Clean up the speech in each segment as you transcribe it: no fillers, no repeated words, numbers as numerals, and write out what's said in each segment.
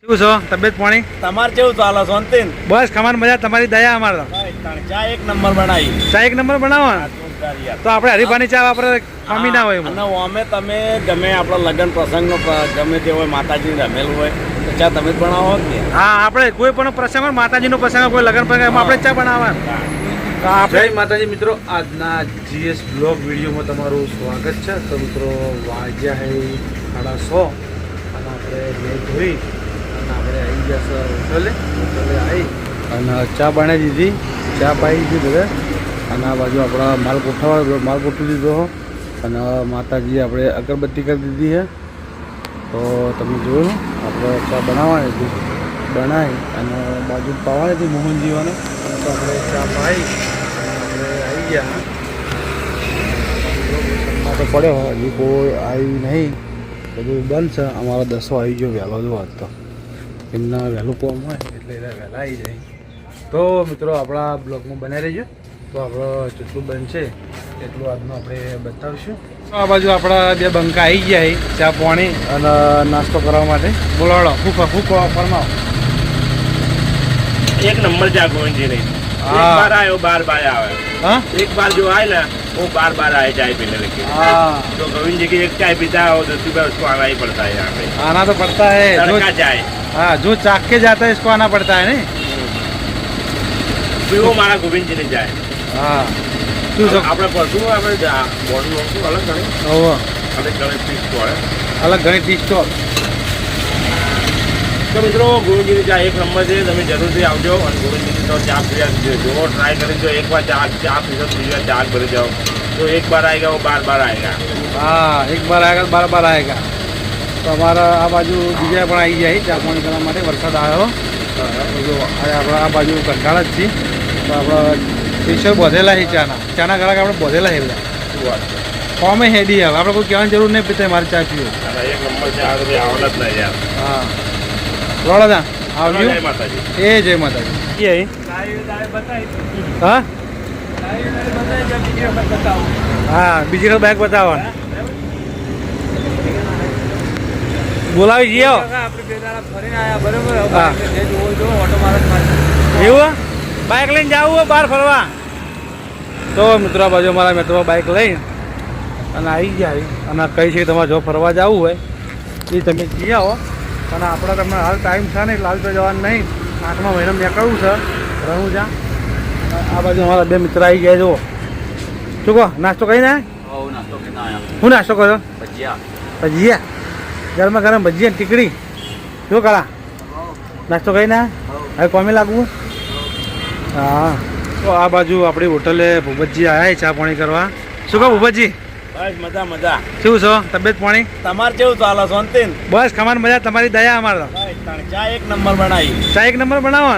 કેવું છો તબિયત પાણી? તમારે કેવું ચાલે શાંતિ? બસ ખમાન મજા, તમારી દયા અમારે. ચા એક નંબર બનાવી. ચા એક નંબર બનાવો તો આપણે હરીફાની ચા વાપરે ખામી ના હોય. અને અમે તમે ગમે આપણો લગ્ન પ્રસંગનો ગમે તે હોય, માતાજી રમેલું હોય તો ચા તમે જ બનાવો કે? હા, આપણે કોઈ પણ પ્રસંગ હોય, માતાજીનો પ્રસંગ હોય, કોઈ લગ્ન પ્રસંગ, એમાં આપણે ચા બનાવવા. જય માતાજી મિત્રો, આજના જીએસ બ્લોગ વિડીયોમાં તમારું સ્વાગત છે. તો મિત્રો વાગ્યા હે 6:30 અને આપણે મેં ધોઈ અને આપણે આવી ગયા હોટલે આવી અને ચા બનાવી દીધી, ચા પાઈ દીધી બધે. અને આ બાજુ આપણા માલ ગોઠવી દીધો અને માતાજી આપણે અગરબત્તી કરી દીધી છે. તો તમે જોયું આપણે ચા બનાવવાની હતી, બનાવી અને બાજુ પાવાની હતી મોહનજીવાને. તો આપણે ચા પાઈ અને આપણે આવી ગયા. તો પડ્યો હજી કોઈ આવી નહીં, બધું બંધ છે. અમારો 10 આવી ગયો વહેલો જો આજ તો એમના વહેલું કોમ હોય એટલે વહેલા આવી જાય. તો મિત્રો આપણા બ્લોગમાં બનાવી રહેજો. તો આપણો જેટલું બનશે એટલું આજનું આપણે બતાવીશું. આ બાજુ આપણા બે બંકા આવી ગયા ચા પાણી અને નાસ્તો કરવા માટે. બોલાવડો ફૂકો ફરમાવો. એક નંબર ચા ગોવિંદજી નહીં. एक बार आयो बार बार आवे. हाँ, एक बार जो आए ना वो बार बार आए चाय पीने लगे. हाँ, तो गोविंद जी की एक चाय पीता है और 10 रुपये उसको आना ही पड़ता है यहाँ पे. आना तो पड़ता है. तड़का चाय. हाँ, जो चाक के जाता है इसको आना पड़ता है नहीं. तो वो हमारा गोविंद जी ने जाए. हाँ, શું છે આપણે પરસું આપણે બોર્ડનું વસ્તુ અલગ ગણી. ઓહો, અલગ ગણી પીસ પડે. અલગ ઘણી ટી સ્ટોલ. તો મિત્રો ગોવિંદજીની ચા એક નંબર છે. તમે જરૂરથી આવજો અને ગોવિંદજીની તો ચા પીવા જો ટ્રાય કરી જો. એક વાર ચા પીધો બીજી વાર ચા ભરી જાઓ તો એક બાર આएगा वो बार बार आएगा. હા, એક બાર આएगा બાર બાર આएगा. તો અમારા આ બાજુ બીજા પણ આવી જાય ચા પાણી કરવા માટે. વરસાદ આવ્યો જો આપણે આ બાજુ કંટાળા જ છીએ. તો આપણે સ્પેશિયલ બોધેલા છે ચાના ઘરાક આપણે બોધેલા છે બધા. શું વાત છે? ફોર્મે હેડી આવે, આપણે કોઈ કહેવાની જરૂર નહીં પીતા મારે ચા પીવો. એક નંબર ચા તો આવડત નહીં યાર. હા, રોડા આવજો. જય માતાજી. એ જય માતાજી. એ હા હા, બીજી વખત બાઇક બતાવો. બોલાવી જઈએ. એવું બાઇક લઈને જવું હોય બહાર ફરવા. તો મિત્રો બાજુ મારા મિત્રો બાઇક લઈને અને આવી ગયા અને કઈ છે તમારે જો ફરવા જવું હોય એ તમે જઈ આવો. અને આપણે તમને હાલ ટાઈમ છે ને એટલે હાલ તો જવાનું નહીં. 8મા મહિનામાં નીકળવું છે રણુજા. આ બાજુ અમારા બે મિત્ર આવી ગયા. જુઓ શું કહો, નાસ્તો કરીને શું નાસ્તો કર્યો? ભજીયા. ગરમા ગરમ ભજીયા ટીકડી. શું કરા નાસ્તો કરીને હવે કોમે લાગવું? હા. તો આ બાજુ આપણી હોટલે ભૂપતજી આવ્યા ચા પાણી કરવા. શું કહો ભૂપતજી? બસ મજા મજા. કેવું છો તબિયત પાણી? તમારે કેવું ચાલે શાંતિ? બસ ખમાન મજા, તમારી દયા અમારે. ચા એક નંબર બનાવી. ચા એક નંબર બનાવો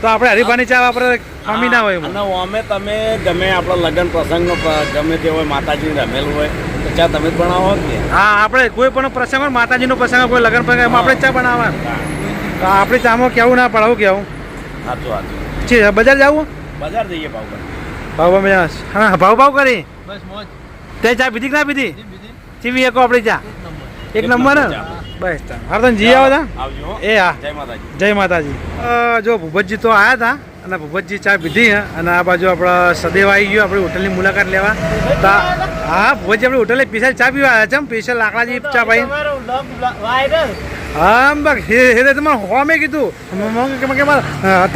તો આપણે હરીફાની ચા વાપરે ખામી ના હોય. અને અમે તમે ગમે આપણો લગ્ન પ્રસંગનો ગમે તે હોય, માતાજી રમેલું હોય તો ચા તમે જ બનાવો કે? હા, આપણે કોઈ પણ પ્રસંગ હોય, માતાજીનો પ્રસંગ હોય, કોઈ લગ્ન પ્રસંગ, એમાં આપણે ચા બનાવવા. તો આપણી ચામાં કેવું ના પડાવું કેવું? સાચું સાચું. છે બજાર જવું? બજાર જઈએ ભાવ. હા, ભાવ કરી. બસ મોજ. તે ચા પીધી કે ના પીધી? ચીવી એકો આપણી ચા એક નંબર ને. બસ હા, તમે જી આવો તા. આવજો. એ હા, જય માતાજી. જય માતાજી. જો ભૂપતજી તો આવ્યા હતા અને ભૂપતજી ચા પીધી અને આ બાજુ આપણા સદેવ આવી ગયો આપણી હોટલની મુલાકાત લેવા. હા, ભૂપતજી આપણી હોટલે સ્પેશિયલ ચા પીવા આવ્યા છે. સ્પેશિયલ લાકડાજી ચા પાઈ. હા બસ એ તમારે હો મેં કીધું કે મારે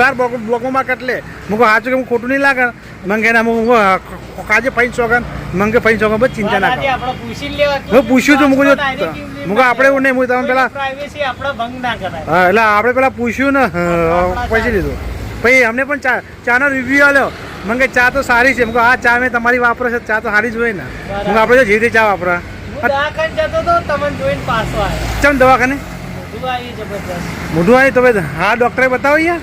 તાર બ્લોકમાં કટલે મૂકો સાચું કે હું ખોટું નહીં લાગે. મંગે ના કાજે ફાઈન શોગન મંગે ફાઈન શોગન બસ ચિંતા ના કરો. હું પૂછ્યું હતું મૂકો મૂકો આપણે એવું નહીં. હું તમે પેલા હા એટલે આપણે પેલા પૂછ્યું ને પછી લીધું. પછી અમને પણ ચાનો રિવ્યુ આલ્યો. મંગે ચા તો સારી છે. મૂકો આ ચા મેં તમારી વાપરો છે, ચા તો સારી જ હોય ને. મૂકો આપણે જે રીતે ચા વાપરા. ચમ દવાખાને મોઢું આવી તો હા ડોક્ટરે બતાવો યાર.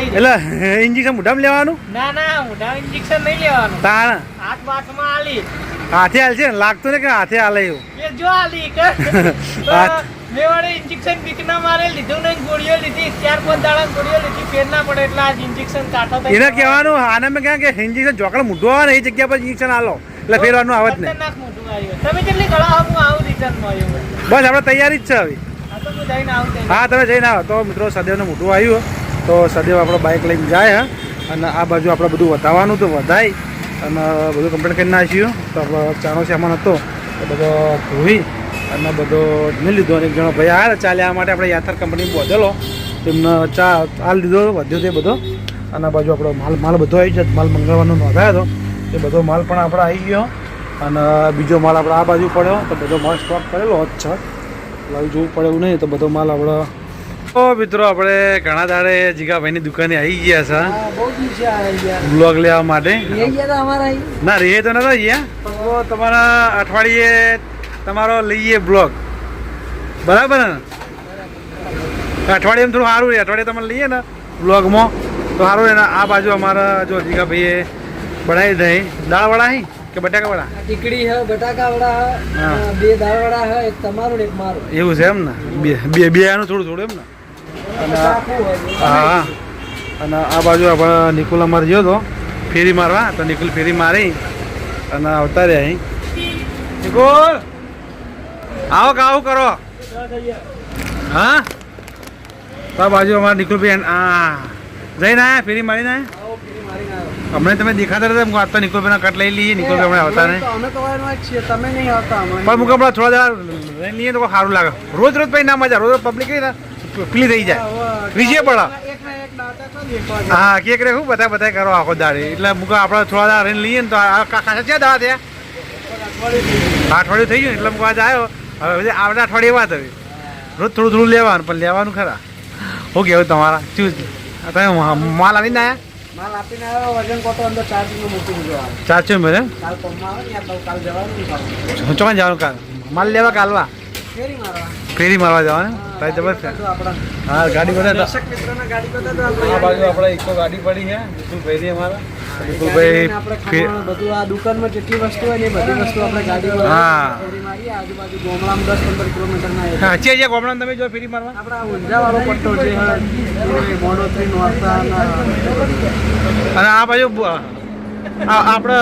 એટલે ઇન્જેક્શન મોઢામાં લેવાનું? તારા હાથે હાલ છે ને? લાગતું ને કે હાથે હાલે એવું. ઇન્જેક્શન બીકના મારે લીધું નહીં, ગોળીઓ લીધી 4-5 દાડા ગોળીઓ લીધી, ફેર ના પડે એટલે આ ઇન્જેક્શન કાઢો. એને કહેવાનું આને મેં ક્યાં કે ઇન્જેક્શન જોકડ મોઢું આવે ને એ જગ્યા પર ઇન્જેક્શન આલો એટલે ફેરવાનું આવે જ નહીં. તમે કેટલી ગળા હું આવું રિટર્નમાં આવ્યું બસ આપણે તૈયારી જ છે હવે. હા તો હું જઈને આવું ત્યાં. હા તમે જઈને આવો તો મિત્રો સદેવને મોટું આવ્યું તો સદેવ આપણો બાઇક લઈને જાય અને આ બાજુ આપણે બધું વધાવવાનું તો વધાય અને બધું કમ્પ્લીટ કરી નાખ્યું તો આપણો ચાનો સામાન હતો એ બધો ધોઈ અને બધો જમી લીધો અને એક જણો ભાઈ આવ્યા ચા લેવા માટે આપણે યાત્રા કંપની બોધેલો તેમને ચા હાલ લીધો વધ્યો તે બધો અને આ બાજુ આપણો માલ બધો આવી જાય માલ મંગળવારનો નોંધાયો હતો એ બધો માલ પણ આપણે આવી ગયો અને બીજો માલ આપણે આ બાજુ પડ્યો તો બધો માલ સ્ટોક કરેલો જ છે લાવી જોવું પડે એવું નહીં તો બધો માલ આપણે તો મિત્રો આપણે ઘણા દાડે જીગાભાઈની દુકાને આવી ગયા છે બહુ દિવસે આવી ગયા બ્લોગ લેવા માટે અમારા ના રે તો નતા ગયા તો તમારા અઠવાડિયે તમારો લઈએ બ્લોગ બરાબર ને અઠવાડિયામાં થોડું સારું રહે અઠવાડિયે તમે લઈએ ને બ્લોગમાં તો સારું રહે ને આ બાજુ અમારા જો જીગાભાઈએ બનાવી દઈ દાળવડા હી કે બટાકાવડા ટીકડી હે બટાકા વડા હા. બે દાળ વડા હે એક તમારું ને એક મારું એવું છે એમ ને બે આનું થોડું થોડું એમ ને અને હા અને આ બાજુ આપણે નિકુલ અમારે ગયો હતો ફેરી મારવા તો નિકુલ ફેરી મારી અને આવતા રહ્યા અહીં નિકુલ આવો કે આવું કરો હા તો આ બાજુ અમારે નિકુલભાઈ આ જઈને આયા ફેરી મારીને આયા હમણાં તમે દેખાતા હતા હું તો નિકુલભાઈના કટ લઈ લઈએ નિકુલભાઈ હમણાં આવતા નહીં અમે તો વાયરમાં જ છીએ તમે નહીં આવતા પણ મુક હમણાં થોડા દાડા લઈ લઈએ તો સારું લાગે રોજ રોજ પછી ના મજા રોજ પબ્લિક ને પીલી થઈ જાય વિજય પડે હા કેક રે શું બધા કરો આખો દાડે એટલે મુક આપણે થોડા દાડા રહીને લઈએ ને તો ખાસા ક્યાં દાડા થયા અઠવાડિયું થઈ ગયું એટલે મુક આજે આવ્યો હવે આવતા અઠવાડિયે વાત હવે રોજ થોડું થોડું લેવાનું પણ લેવાનું ખરા શું કેવું તમારા શું તમે માલ આવીને આવ્યા માલ આપીને આવ્યો વજન કોટો અંદર ચાર્જિંગ નું મૂકી દીધો ચારસો મેરે કાલ પમમાં આવે ને યાર તો કાલ જવાનું ચોકન જવાનું કાલ માલ લેવા કાલવા ફેરી મારવા ફેરી મારવા જવાનું તારી જબરજસ્ત આપણા હા ગાડી બધા દર્શક મિત્રોને ગાડી બતાવતો આ બાજુ આપણે ઇકો ગાડી પડી છે વિપુલભાઈ અમારા વિપુલભાઈ આપણે ખાવાનું બધું આ દુકાનમાં જેટલી વસ્તુ હોય ને એ બધી વસ્તુ આપણે ગાડીમાં હા. ફેરી મારીએ આજુબાજુ ગોમડામાં 10-15 કિલોમીટરના એ હા છે ગોમડામાં તમે જો ફેરી મારવા આપણા ઊંઝાવાળો પટ્ટો જે હોય એ મોડોત્રી નોરતા અને આ બાજુ આપણે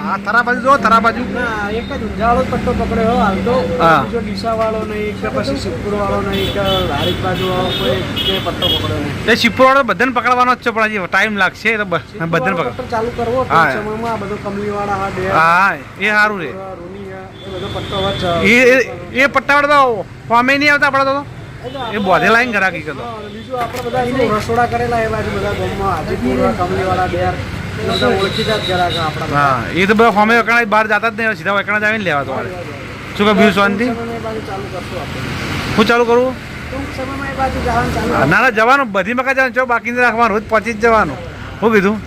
આ થરા બાજુ જો થરા બાજુ ના એક જ ઊંઝાવાળો પટ્ટો પકડ્યો હોય હાલ તો હા. બીજો ડીસાવાળો નહીં કે પછી સિદ્ધપુર વાળો નહીં કે લારીક બાજુ વાળો કોઈ કે પટ્ટો પકડ્યો નહીં એ શિપવાળો બધાને પકડવાનો જ છે પણ હજી ટાઈમ લાગશે એ તો બધાને પકડ પટ્ટો ચાલુ કરવો તો હા. સમયમાં આ બધો કમલીવાળા હા ડે હા એ સારું રે રૂની એ બધો પટ્ટો વચ્ચે એ પટ્ટાવાળા તો ફોમે નહીં આવતા આપણે તો એ બોધે લાઈન ઘરાકી કરતો બીજું આપણે બધા શું રસોડા કરેલા એ બાજુ બધા ગામમાં હાજીપુર કમલીવાળા ડેર બધા ઓળખીતા જ ગ્રાહક આપણા હા એ તો બધા ફોમે વકણા બહાર જતા જ નહીં સીધા વકણા જ આવીને લેવા તમારે શું કે બીજું શાંતિ સમયમાં એ બાજુ ચાલુ કરશું આપણે હું ચાલુ કરું ટૂંક સમયમાં એ બાજુ જવાનું ચાલુ ના ના જવાનું બધી મકા જવાનું ચો બાકી નથી રાખવાનું રોજ પહોંચી જ જવાનું શું કીધું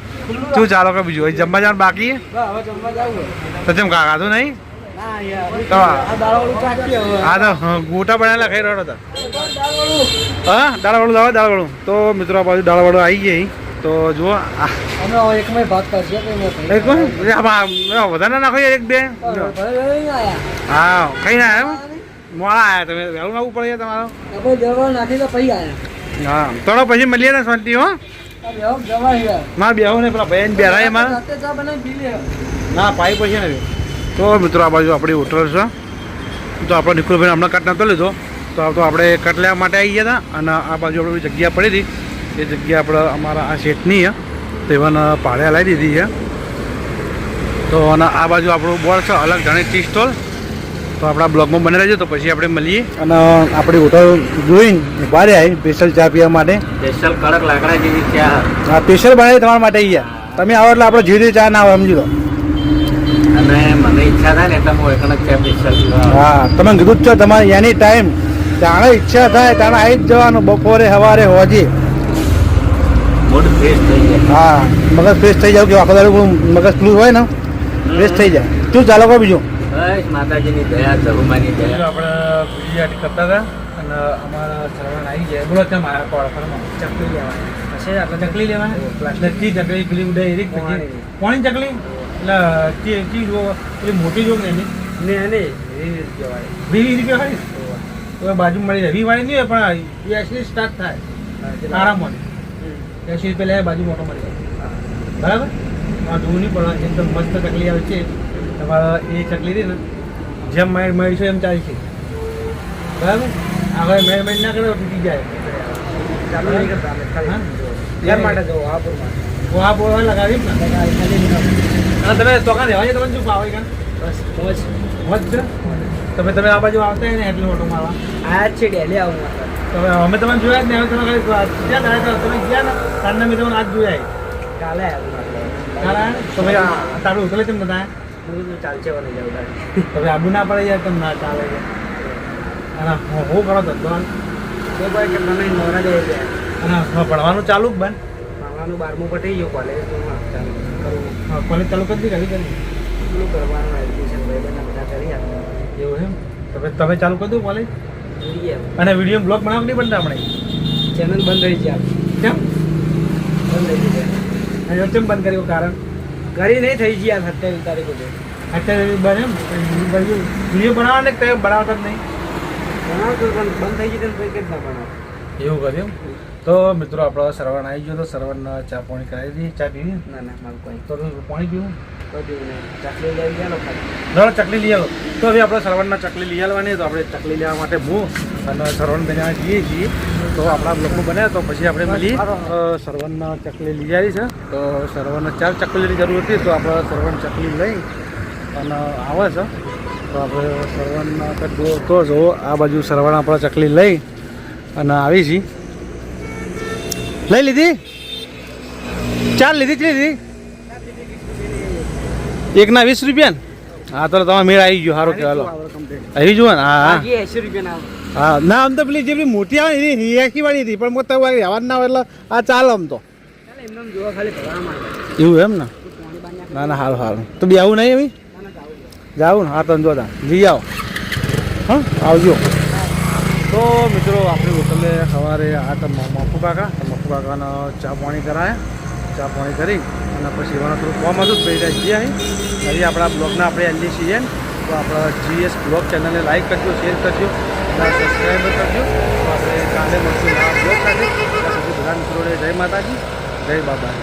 શું ચાલો કે બીજું હજી જમવા જવાનું બાકી હવે જમવા જવું તો તેમ ખાધું નહીં ના યાર તો આ દાળવાળું ચાખીએ હવે હા તો ગોટા બનાવેલા ખાઈ રહ્યો હતા દાળવાળું હા દાળવાળું લાવો દાળવાળું તો મિત્રો આ બાજુ દાળવાળું આવી ગઈ તો જુઓ અમે હવે એકમાં ભાત કરશે કે નહીં વધારે ના નાખો યાર એક બે હા કઈ ના એમ મોડા આવ્યા તમે વહેલું નાખવું પડે છે તમારો આપણે જવા નાખી તો પૈ આયા હા થોડો પછી મળીએ ને શાંતિ હો જવા યાર મારે બેહું ને પેલા ભાઈ બેરાય મારે રાતે ચા બનાવી પી લે ના પાઈ પછી ને તો મિત્રો આ બાજુ આપણી હોટલ છે તો આપણે નિકુલભાઈ હમણાં કટ નહોતો લીધો તો આપણે કટ લેવા માટે આવી ગયા હતા અને આ બાજુ આપણે જગ્યા પડી હતી એ જગ્યા આપણે અમારા આ શેઠની છે તો એવાને ભાડે લાવી દીધી છે તો અને આ બાજુ આપણું બોર્ડ છે અલગ જાણે ટી સ્ટોલ તો આપણા બ્લોગમાં બની રહેજો તો પછી આપણે મળીએ અને આપણી હોટલ જોઈને ઉભા રહ્યા સ્પેશિયલ ચા પીવા માટે સ્પેશિયલ કડક લાકડા જેવી ચા હા સ્પેશિયલ બનાવી તમારા માટે અહીંયા તમે આવો એટલે આપણે જે ચા ના આવે સમજી લો અને મને ઈચ્છા થાય ને એટલે હું એકણ જ ચા સ્પેશિયલ હા તમે કીધું જ છો તમારે એની ટાઈમ જાણે ઈચ્છા થાય તાણે આવી જ જવાનું બપોરે સવારે હોજે મૂડ ફ્રેશ થઈ જાય હા મગજ ફ્રેશ થઈ જાય કે આખો દાડો મગજ ફ્લૂ હોય ને ફ્રેશ થઈ જાય શું ચાલો કહો બીજું બસ માતાજીની દયા ધરુમાની દયા આપણે બીજી કરતા હતા અને અમારા સરવાણ આવી જાય બોલો ત્યાં મારા કોળફરમાં ચકલી લેવાની પછી આપણે ચકલી લેવાની એટલે ચી ચકલી પેલી ઉડે એરી પોણી ચકલી એટલે ચી જો પેલી મોટી જોગ ને એની ને એને કહેવાય વીરી કહેવાય તો બાજુ મળી જાય વીવાળી નહીં હોય પણ એસી સ્ટાર્ટ થાય આરામમાં એસી પેલા બાજુ મોટો મળી જાય બરાબર જોવું નહીં પણ એકદમ મસ્ત ચકલી આવે છે તમારે એ ચકલી રહી ને જેમ મેળ છે એમ ચાલશે બરાબર. આગળ મેળ ના કરે તૂટી જાય. ચાલુ નહીં કરતા અમે ખાલી હા? ઘેર માટે જવું વાહપુર માટે. વહાપુર લગાવી ને અને તમે ચોકા રહેવા તમને શું ભાવે કાં બસ મોજ. મોજ છે. તમે આ બાજુ આવતા હોય ને એટલે ઓટો મારવા આયા જ છે ડેલી આવું માત્ર. તમે અમે તમને જોયા જ ને હવે તમે ખાલી ક્યાં ગયા તમે ગયા ને તારના મેં તમને આજ જોયા કાલે આવું માત્ર. તમે તારું ઉતરે તેમ બધા હું તો ચાલશે wane જાઉં તારે. તમે આબુ ના પડે યાર તમે ના ચાલે છે અને હું કરો ધંધો તો કોઈ કે મને નવરા દે ગયા. અને ભણવાનું ચાલુ જ બંધ ભણવાનું 12મું પટી ગયું કોલેજ તો ચાલુ કરવું. કોલેજ ચાલુ કરી દીધી કરી પેલું કરવાનું એડમિશન ભાઈબંધના બધા કરી આપે. એવું એમ તમે ચાલુ કરી દો કોલેજ જોઈએ અને વિડીયો બ્લોગ બનાવ નહીં બનતા હમણાં ચેનલ બંધ રહી છે આપ. કેમ બંધ રહી છે અને કેમ બંધ કર્યું કારણ ઘરી નહીં થઈ ગયા 27 તારીખ સુધી. અત્યારે બને એમ વિડીયો બનાવવા ને તમે બનાવતા જ નહીં ભણાવતો પણ બંધ થઈ ગયું તો કંઈ ના ભણાવ. એવું કર્યું તો મિત્રો આપણો સરવણ આવી ગયો તો સરવણ ચા પાણી કરાવી દઈએ ચા પીવી ના ના મારું કોઈ તો પાણી પીવું બધું નહીં ચાકરી લઈ ગયા ખાલી. ધરો ચકલી લઈ આવો તો હવે આપણે સરવણના ચકલી લઈ આવવાની તો આપણે ચકલી લેવા માટે હું અને સરવણ બનાવવા જઈએ છીએ તો આપણા બ્લોકમાં બન્યા તો પછી આપણે મળી સરવણના ચકલી લઈ આવી છે તો સરવણના 4 ચકલીની જરૂર હતી તો આપણે સરવણ ચકલી લઈ અને આવે છે તો આપણે સરવણના તો જો આ બાજુ સરવણ આપણે ચકલી લઈ અને આવી છીએ લઈ લીધી 4 લીધી જ લીધી એકના 20 રૂપિયા ને હા તો તમે મેળ આવી ગયો સારું કહેવાલો આવી જુઓ ને હા હા 80 રૂપિયા હા ના આમ તો પેલી જે પેલી મોટી આવે ને એ 80 વાળી હતી પણ મોટા વાળી અવાજ ના આવે એટલે આ ચાલે આમ તો ચાલે એમને જોવા ખાલી ભરવા માંગે. એવું એમ ને પાણી બાણી ના ના સારું સારું તો બી આવું નહીં એવી જાવું ને હા તમે જોતા લઈ આવો હા આવજો તો મિત્રો આપણી હોટલે સવારે આ તો મફુ કાકાનો ચા પાણી કરાયા ચા પાણી કરી અને પછી એવાનું થોડું કોમ હતું પછી ત્યાં જઈએ અહીં આપણા બ્લોગના આપણે એલજી છીએ તો આપણા GS બ્લોગ ચેનલને લાઈક કરજો શેર કરજો અને સબસ્ક્રાઈબ કરજો તો આપણે કાલે મળશું નવા બ્લોગ સાથે ત્યાં સુધી બધા મિત્રોને જય માતાજી જય બાબા.